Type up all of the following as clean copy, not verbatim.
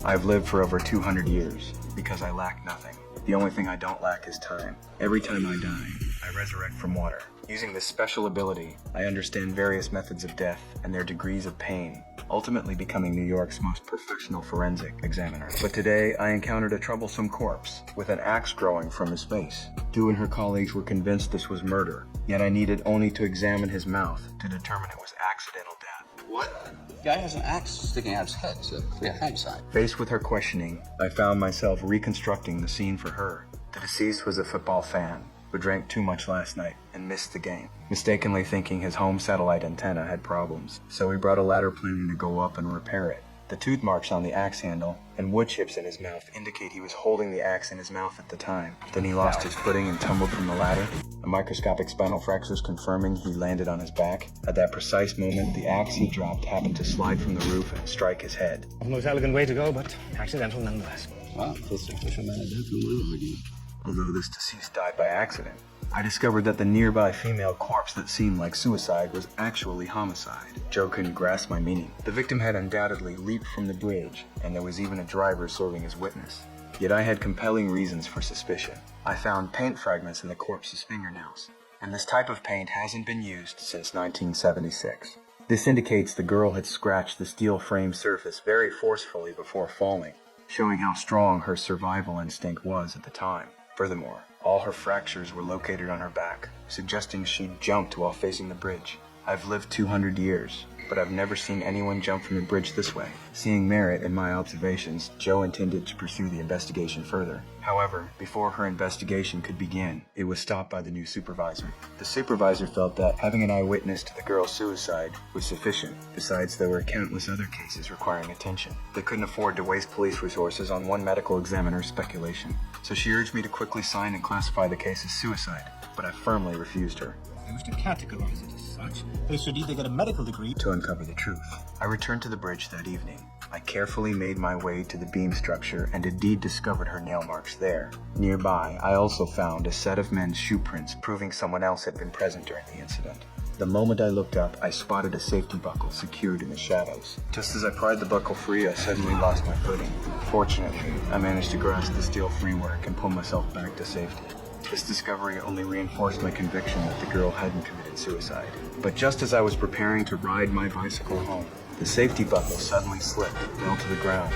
I've lived for over 200 years because I lack nothing. The only thing I don't lack is time. Every time I die, I resurrect from water. Using this special ability, I understand various methods of death and their degrees of pain, ultimately becoming New York's most professional forensic examiner. But today, I encountered a troublesome corpse with an axe growing from his face. Stu and her colleagues were convinced this was murder, yet I needed only to examine his mouth to determine it was accidental death. What? The guy has an axe sticking out his head. It's a homicide. Faced with her questioning, I found myself reconstructing the scene for her. The deceased was a football fan who drank too much last night and missed the game, mistakenly thinking his home satellite antenna had problems. So he brought a ladder planning to go up and repair it. The tooth marks on the axe handle and wood chips in his mouth indicate he was holding the axe in his mouth at the time. Then he lost his footing and tumbled from the ladder. A microscopic spinal fractures confirming he landed on his back. At that precise moment, the axe he dropped happened to slide from the roof and strike his head. The most elegant way to go, but accidental nonetheless. Wow, that's the official man of death in the argue. Although this deceased died by accident, I discovered that the nearby female corpse that seemed like suicide was actually homicide. Joe couldn't grasp my meaning. The victim had undoubtedly leaped from the bridge, and there was even a driver serving as witness. Yet I had compelling reasons for suspicion. I found paint fragments in the corpse's fingernails, and this type of paint hasn't been used since 1976. This indicates the girl had scratched the steel frame surface very forcefully before falling, showing how strong her survival instinct was at the time. Furthermore, all her fractures were located on her back, suggesting she jumped while facing the bridge. I've lived 200 years, but I've never seen anyone jump from a bridge this way. Seeing merit in my observations, Joe intended to pursue the investigation further. However, before her investigation could begin, it was stopped by the new supervisor. The supervisor felt that having an eyewitness to the girl's suicide was sufficient. Besides, there were countless other cases requiring attention. They couldn't afford to waste police resources on one medical examiner's speculation. So she urged me to quickly sign and classify the case as suicide, but I firmly refused her. If they wish to categorize it as such, they should either get a medical degree To uncover the truth, I returned to the bridge that evening. I carefully made my way to the beam structure and indeed discovered her nail marks there. Nearby, I also found a set of men's shoe prints proving someone else had been present during the incident. The moment I looked up, I spotted a safety buckle secured in the shadows. Just as I pried the buckle free, I suddenly lost my footing. Fortunately, I managed to grasp the steel framework and pull myself back to safety. This discovery only reinforced my conviction that the girl hadn't committed suicide. But just as I was preparing to ride my bicycle home, the safety buckle suddenly slipped and fell to the ground.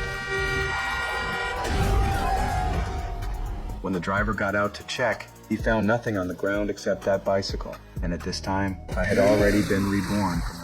When the driver got out to check, he found nothing on the ground except that bicycle. And at this time, I had already been reborn from